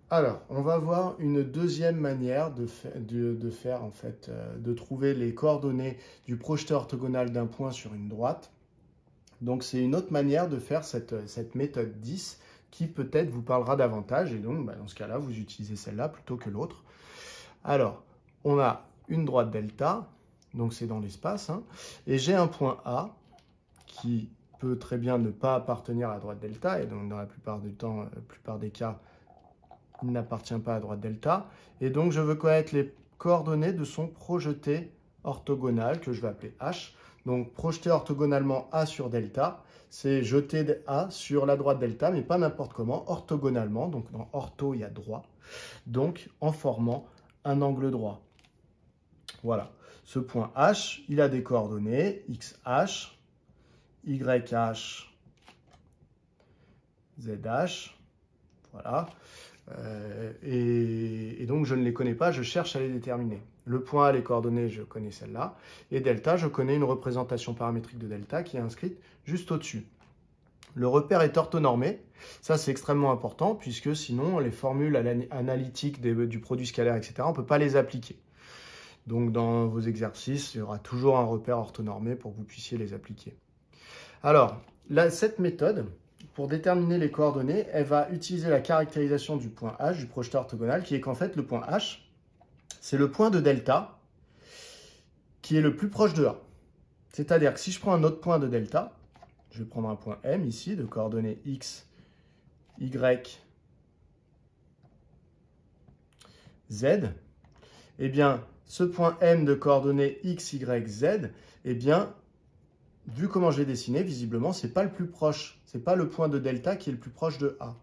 Alors, on va voir une deuxième manière de trouver les coordonnées du projeté orthogonal d'un point sur une droite. Donc, c'est une autre manière de faire cette méthode 10 qui peut-être vous parlera davantage. Et donc, dans ce cas-là, vous utilisez celle-là plutôt que l'autre. Alors, on a une droite delta, donc c'est dans l'espace, hein, et j'ai un point A qui peut très bien ne pas appartenir à la droite delta, et donc dans la plupart du temps, la plupart des cas, il n'appartient pas à la droite delta. Et donc, je veux connaître les coordonnées de son projeté orthogonal, que je vais appeler H. Donc, projeter orthogonalement A sur delta, c'est jeter A sur la droite delta, mais pas n'importe comment, orthogonalement. Donc, dans ortho, il y a droit. Donc, en formant un angle droit. Voilà. Ce point H, il a des coordonnées XH, YH, ZH. Voilà. Et donc, je ne les connais pas, je cherche à les déterminer. Le point A, les coordonnées, je connais celle-là. Et delta, je connais une représentation paramétrique de delta qui est inscrite juste au-dessus. Le repère est orthonormé. Ça, c'est extrêmement important, puisque sinon, les formules analytiques du produit scalaire, etc., on ne peut pas les appliquer. Donc, dans vos exercices, il y aura toujours un repère orthonormé pour que vous puissiez les appliquer. Alors, cette méthode, pour déterminer les coordonnées, elle va utiliser la caractérisation du point H, du projeté orthogonal, qui est qu'en fait, le point H, c'est le point de delta qui est le plus proche de A. C'est-à-dire que si je prends un autre point de delta, je vais prendre un point M ici, de coordonnées X, Y, Z, eh bien, ce point M de coordonnées X, Y, Z, eh bien, vu comment je l'ai dessiné, visiblement, ce n'est pas le plus proche. Ce n'est pas le point de delta qui est le plus proche de A.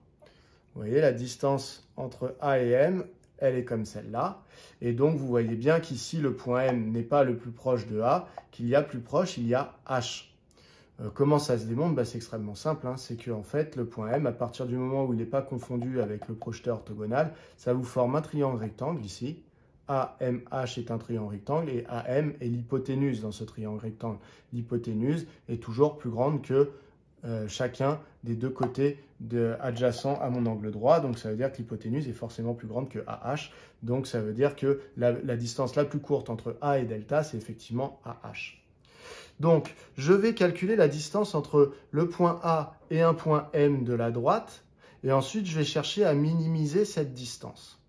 Vous voyez, la distance entre A et M, elle est comme celle-là. Et donc, vous voyez bien qu'ici, le point M n'est pas le plus proche de A, qu'il y a plus proche, il y a H. Comment ça se démontre? C'est extrêmement simple. Hein. C'est qu'en fait, le point M, à partir du moment où il n'est pas confondu avec le projeté orthogonal, ça vous forme un triangle rectangle ici. AMH est un triangle rectangle et AM est l'hypoténuse dans ce triangle rectangle. L'hypoténuse est toujours plus grande que chacun des deux côtés adjacents à mon angle droit. Donc ça veut dire que l'hypoténuse est forcément plus grande que AH. Donc ça veut dire que la distance la plus courte entre A et delta, c'est effectivement AH. Donc je vais calculer la distance entre le point A et un point M de la droite. Et ensuite, je vais chercher à minimiser cette distance.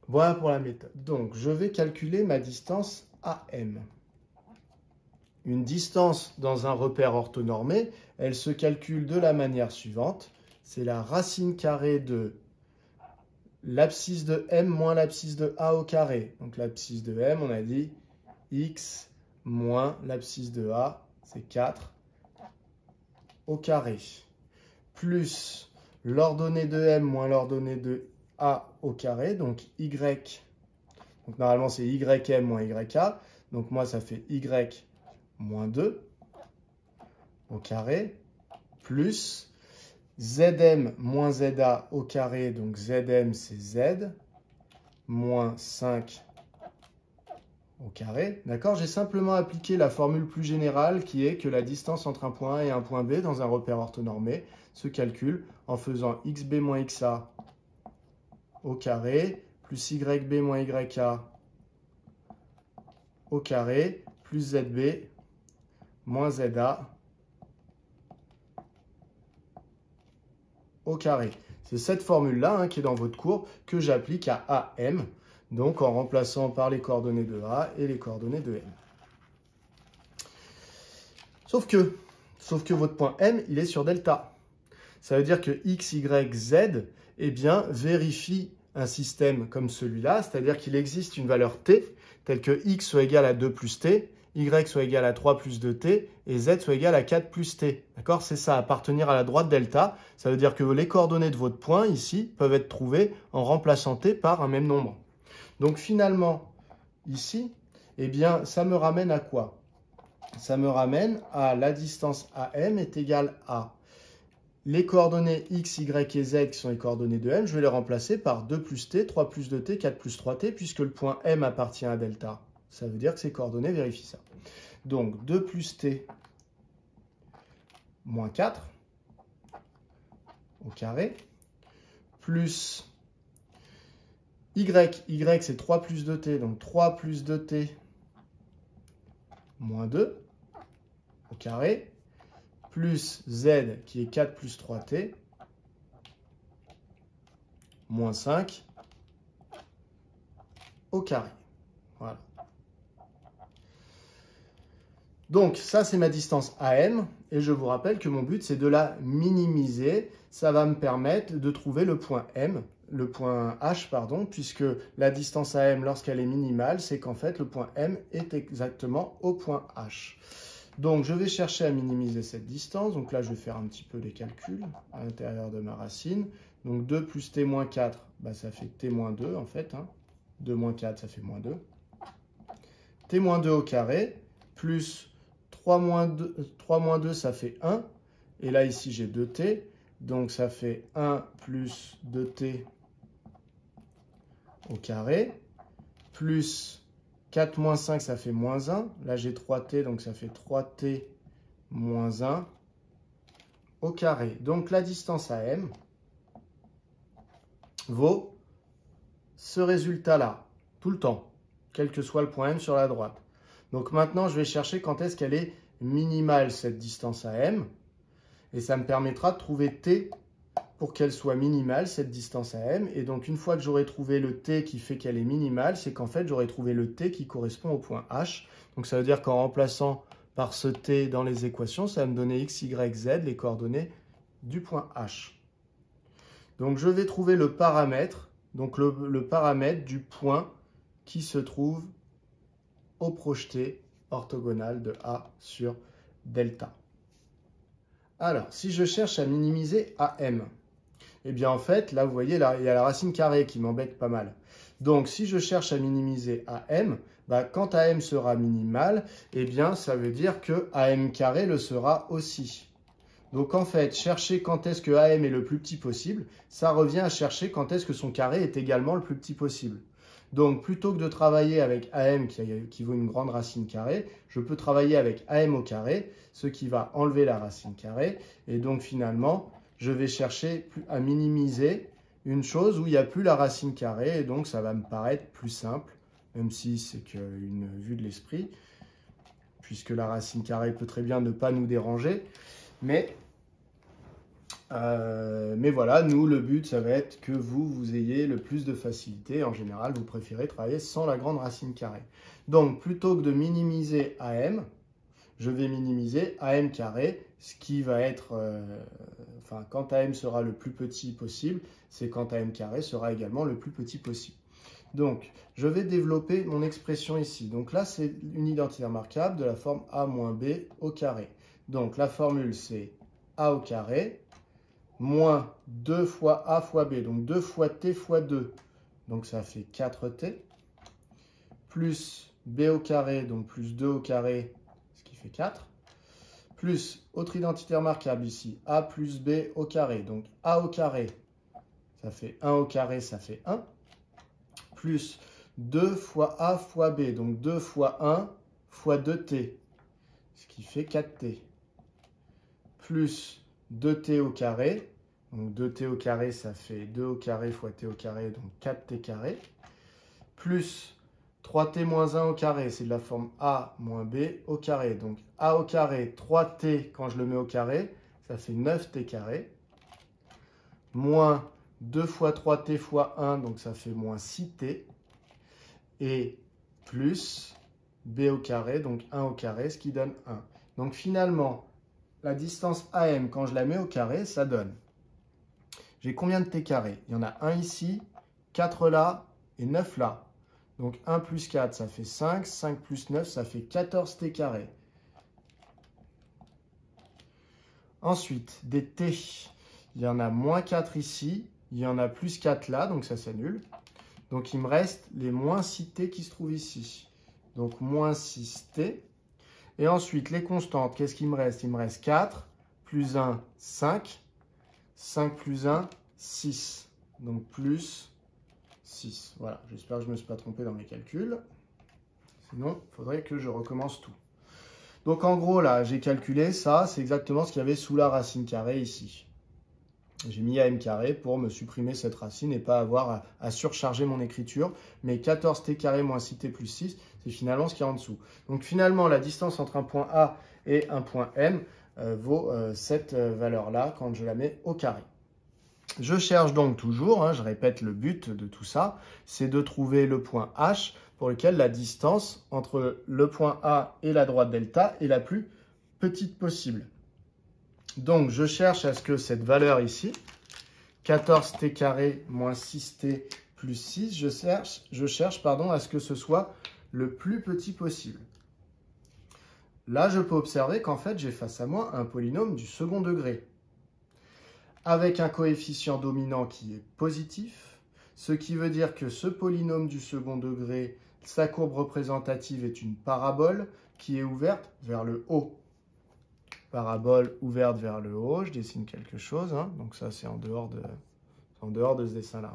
Voilà pour la méthode. Donc, je vais calculer ma distance AM. Une distance dans un repère orthonormé, elle se calcule de la manière suivante. C'est la racine carrée de l'abscisse de M moins l'abscisse de A au carré. Donc, l'abscisse de M, on a dit X moins l'abscisse de A, c'est 4 au carré. Plus l'ordonnée de M moins l'ordonnée de A au carré, donc Y, donc normalement c'est YM moins YA, donc moi ça fait Y moins 2 au carré, plus ZM moins ZA au carré, donc ZM c'est Z, moins 5 au carré, d'accord? J'ai simplement appliqué la formule plus générale qui est que la distance entre un point A et un point B dans un repère orthonormé se calcule en faisant XB moins XA au carré, plus YB moins YA au carré, plus ZB moins ZA au carré. C'est cette formule-là qui est dans votre cours que j'applique à AM, donc en remplaçant par les coordonnées de A et les coordonnées de M. Sauf que votre point M, il est sur delta. Ça veut dire que X, Y, Z, eh bien, vérifie un système comme celui-là, c'est-à-dire qu'il existe une valeur T, telle que X soit égal à 2 plus T, Y soit égal à 3 plus 2T, et Z soit égal à 4 plus T. D'accord? C'est ça, appartenir à la droite delta. Ça veut dire que les coordonnées de votre point, ici, peuvent être trouvées en remplaçant T par un même nombre. Donc finalement, ici, eh bien, ça me ramène à quoi? Ça me ramène à la distance AM est égale à les coordonnées X, Y et Z qui sont les coordonnées de M, je vais les remplacer par 2 plus T, 3 plus 2T, 4 plus 3T, puisque le point M appartient à delta. Ça veut dire que ces coordonnées vérifient ça. Donc 2 plus T moins 4 au carré, plus y c'est 3 plus 2t, donc 3 plus 2t moins 2 au carré, plus z qui est 4 plus 3t, moins 5 au carré. Voilà. Donc ça c'est ma distance AM, et je vous rappelle que mon but c'est de la minimiser. Ça va me permettre de trouver le point M, le point H, pardon, puisque la distance AM lorsqu'elle est minimale, c'est qu'en fait le point M est exactement au point H. Donc je vais chercher à minimiser cette distance. Donc là je vais faire un petit peu les calculs à l'intérieur de ma racine. Donc 2 plus t moins 4, bah, ça fait t moins 2 en fait. 2 moins 4, ça fait moins 2. T moins 2 au carré, plus 3 moins 2, ça fait 1. Et là, ici, j'ai 2t. Donc, ça fait 1 plus 2t au carré. Plus 4 moins 5, ça fait moins 1. Là, j'ai 3t, donc ça fait 3t moins 1 au carré. Donc, la distance AM vaut ce résultat-là, tout le temps, quel que soit le point M sur la droite. Donc maintenant, je vais chercher quand est-ce qu'elle est minimale, cette distance AM. Et ça me permettra de trouver T pour qu'elle soit minimale, cette distance AM. Et donc, une fois que j'aurai trouvé le T qui fait qu'elle est minimale, c'est qu'en fait, j'aurai trouvé le T qui correspond au point H. Donc, ça veut dire qu'en remplaçant par ce T dans les équations, ça va me donner X, Y, Z, les coordonnées du point H. Donc, je vais trouver le paramètre, donc le paramètre du point qui se trouve au projeté orthogonal de A sur delta. Alors, si je cherche à minimiser AM, eh bien en fait, là vous voyez, là, il y a la racine carrée qui m'embête pas mal. Donc si je cherche à minimiser AM, bah, quand AM sera minimal, eh bien ça veut dire que AM carré le sera aussi. Donc en fait, chercher quand est-ce que AM est le plus petit possible, ça revient à chercher quand est-ce que son carré est également le plus petit possible. Donc, plutôt que de travailler avec AM qui vaut une grande racine carrée, je peux travailler avec AM au carré, ce qui va enlever la racine carrée. Et donc, finalement, je vais chercher à minimiser une chose où il n'y a plus la racine carrée. Et donc, ça va me paraître plus simple, même si c'est qu'une vue de l'esprit, puisque la racine carrée peut très bien ne pas nous déranger. Mais voilà, nous, le but, ça va être que vous ayez le plus de facilité. En général, vous préférez travailler sans la grande racine carrée. Donc, plutôt que de minimiser AM, je vais minimiser AM carré, ce qui va être, quand AM sera le plus petit possible, c'est quand AM carré sera également le plus petit possible. Donc, je vais développer mon expression ici. Donc là, c'est une identité remarquable de la forme A moins B au carré. Donc, la formule, c'est A au carré moins 2 fois A fois B, donc 2 fois T fois 2, donc ça fait 4T, plus B au carré, donc plus 2 au carré, ce qui fait 4, plus autre identité remarquable ici, A plus B au carré, donc A au carré, ça fait 1 au carré, ça fait 1, plus 2 fois A fois B, donc 2 fois 1 fois 2T, ce qui fait 4T, plus 2t au carré, donc 2t au carré, ça fait 2 au carré fois t au carré, donc 4t carré, plus 3t moins 1 au carré, c'est de la forme a moins b au carré, donc a au carré, 3t quand je le mets au carré, ça fait 9t carré, moins 2 fois 3t fois 1, donc ça fait moins 6t, et plus b au carré, donc 1 au carré, ce qui donne 1. Donc finalement, la distance AM, quand je la mets au carré, ça donne. J'ai combien de t carré? Il y en a 1 ici, 4 là et 9 là. Donc 1 plus 4, ça fait 5. 5 plus 9, ça fait 14 t carré. Ensuite, des t. Il y en a moins 4 ici. Il y en a plus 4 là, donc ça s'annule. Donc il me reste les moins 6t qui se trouvent ici. Donc moins 6t. Et ensuite, les constantes, qu'est-ce qu'il me reste? Il me reste 4, plus 1, 5, 5 plus 1, 6. Donc plus 6. Voilà, j'espère que je ne me suis pas trompé dans mes calculs. Sinon, il faudrait que je recommence tout. Donc en gros, là, j'ai calculé ça, c'est exactement ce qu'il y avait sous la racine carrée ici. J'ai mis AM carré pour me supprimer cette racine et pas avoir à surcharger mon écriture. Mais 14t carré moins 6t plus 6, c'est finalement ce qu'il y a en dessous. Donc finalement, la distance entre un point A et un point M vaut cette valeur-là quand je la mets au carré. Je cherche donc toujours, je répète le but de tout ça, c'est de trouver le point H pour lequel la distance entre le point A et la droite delta est la plus petite possible. Donc je cherche à ce que cette valeur ici, 14t carré moins 6t plus 6, je cherche à ce que ce soit le plus petit possible. Là, je peux observer qu'en fait, j'ai face à moi un polynôme du second degré, avec un coefficient dominant qui est positif, ce qui veut dire que ce polynôme du second degré, sa courbe représentative est une parabole qui est ouverte vers le haut. Parabole ouverte vers le haut, je dessine quelque chose, donc ça c'est en dehors de ce dessin-là.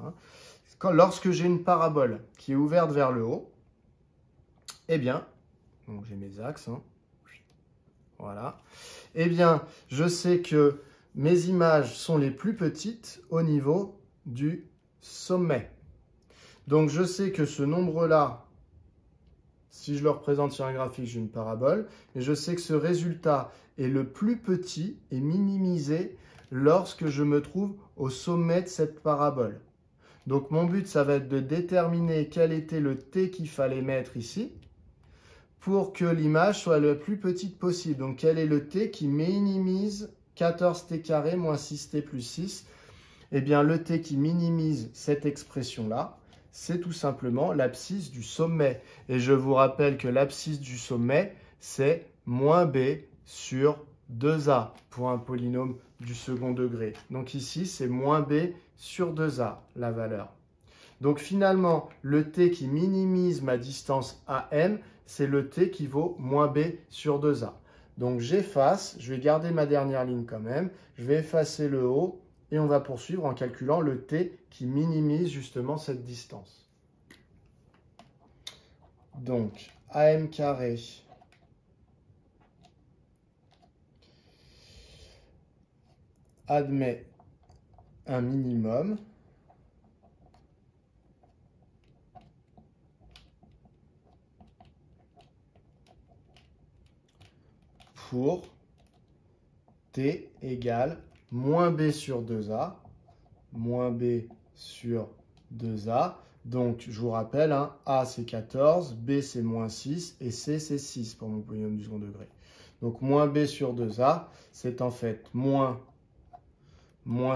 Lorsque j'ai une parabole qui est ouverte vers le haut, eh bien, donc j'ai mes axes, voilà, eh bien, je sais que mes images sont les plus petites au niveau du sommet. Donc, je sais que ce nombre-là, si je le représente sur un graphique, j'ai une parabole, et je sais que ce résultat est le plus petit et minimisé lorsque je me trouve au sommet de cette parabole. Donc, mon but, ça va être de déterminer quel était le t qu'il fallait mettre ici pour que l'image soit la plus petite possible. Donc, quel est le t qui minimise 14t carré moins 6t plus 6, eh bien le t qui minimise cette expression-là, c'est tout simplement l'abscisse du sommet. Et je vous rappelle que l'abscisse du sommet, c'est moins b sur 2a pour un polynôme du second degré. Donc ici, c'est moins b sur 2a, la valeur. Donc finalement, le t qui minimise ma distance AM, c'est le t qui vaut moins b sur 2a. Donc j'efface, je vais garder ma dernière ligne quand même, je vais effacer le haut et on va poursuivre en calculant le t qui minimise justement cette distance. Donc AM carré admet un minimum pour t égale moins b sur 2a, moins b sur 2a. Donc, je vous rappelle, a c'est 14, b c'est moins 6 et c c'est 6 pour mon polynôme du second degré. Donc, moins b sur 2a, c'est en fait moins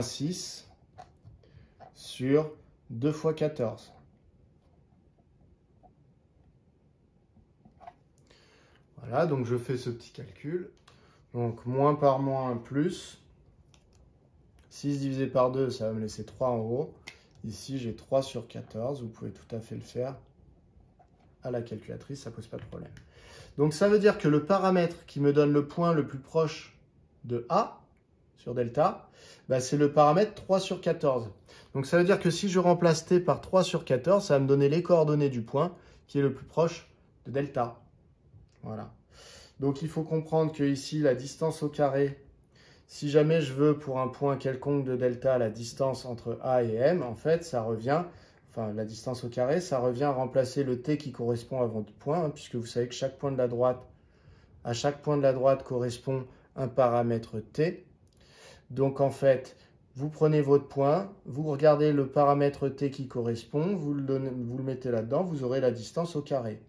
6 sur 2 fois 14. Voilà, donc je fais ce petit calcul. Donc, moins par moins, plus. 6 divisé par 2, ça va me laisser 3 en haut. Ici, j'ai 3 sur 14. Vous pouvez tout à fait le faire à la calculatrice, ça ne pose pas de problème. Donc, ça veut dire que le paramètre qui me donne le point le plus proche de A sur delta, c'est le paramètre 3 sur 14. Donc, ça veut dire que si je remplace T par 3 sur 14, ça va me donner les coordonnées du point qui est le plus proche de delta. Voilà. Donc, il faut comprendre que ici, la distance au carré, si jamais je veux pour un point quelconque de delta la distance entre A et M, en fait, ça revient, la distance au carré, ça revient à remplacer le t qui correspond à votre point, puisque vous savez que à chaque point de la droite correspond un paramètre t. Donc en fait, vous prenez votre point, vous regardez le paramètre t qui correspond, vous le mettez là-dedans, vous aurez la distance au carré.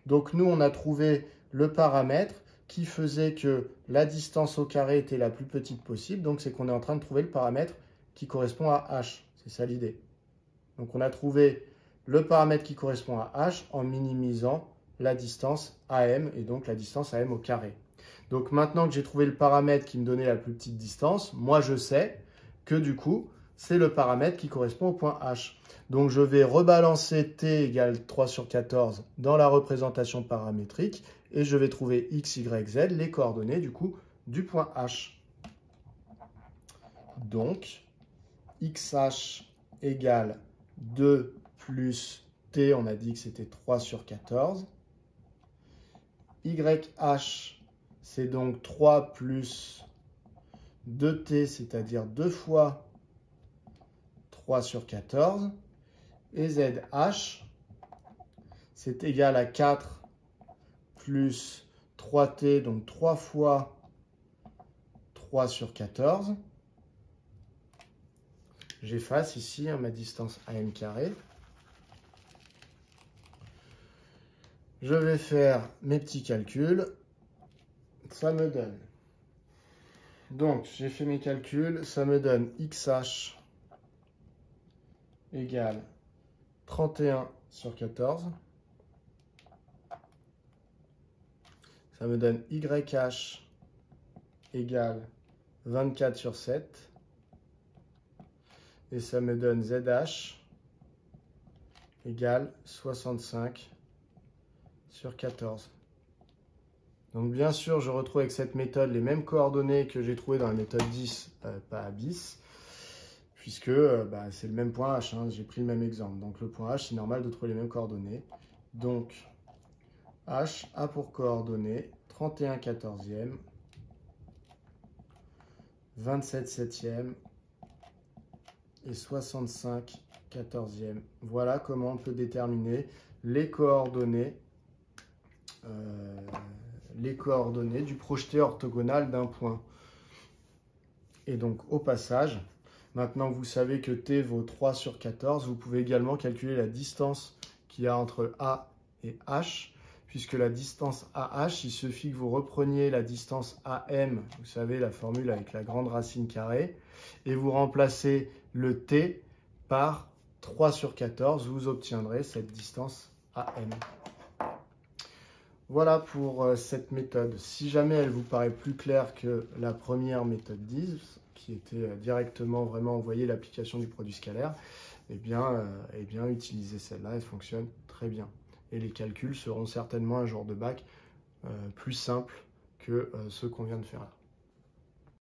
Donc nous, on a trouvé le paramètre qui faisait que la distance au carré était la plus petite possible. Donc, c'est qu'on est en train de trouver le paramètre qui correspond à h. C'est ça l'idée. Donc, on a trouvé le paramètre qui correspond à h en minimisant la distance AM et donc la distance AM au carré. Donc, maintenant que j'ai trouvé le paramètre qui me donnait la plus petite distance, moi, je sais que du coup, c'est le paramètre qui correspond au point h. Donc, je vais rebalancer t égale 3 sur 14 dans la représentation paramétrique et je vais trouver x, y, z, les coordonnées du coup du point H. Donc, xh égale 2 plus t, on a dit que c'était 3 sur 14. YH, c'est donc 3 plus 2t, c'est-à-dire 2 fois 3 sur 14. Et ZH, c'est égal à 4 plus 3t, donc 3 fois 3 sur 14. J'efface ici ma distance AM carré. Je vais faire mes petits calculs. Ça me donne. Donc, j'ai fait mes calculs. Ça me donne XH égale 31 sur 14. Ça me donne YH égale 24 sur 7. Et ça me donne ZH égale 65 sur 14. Donc bien sûr, je retrouve avec cette méthode les mêmes coordonnées que j'ai trouvées dans la méthode 10, pas à bis, puisque c'est le même point H, hein, j'ai pris le même exemple. Donc le point H, c'est normal de trouver les mêmes coordonnées. Donc H a pour coordonnées 31 quatorzième, 27 septième et 65 quatorzième. Voilà comment on peut déterminer les coordonnées du projeté orthogonal d'un point. Et donc au passage, maintenant que vous savez que t vaut 3 sur 14, vous pouvez également calculer la distance qu'il y a entre A et H, puisque la distance AH, il suffit que vous repreniez la distance AM, vous savez la formule avec la grande racine carrée, et vous remplacez le t par 3 sur 14, vous obtiendrez cette distance AM. Voilà pour cette méthode. Si jamais elle vous paraît plus claire que la première méthode 10, qui était directement vraiment envoyer l'application du produit scalaire, eh bien utilisez celle-là, elle fonctionne très bien. Et les calculs seront certainement un jour de bac plus simples que ceux qu'on vient de faire là.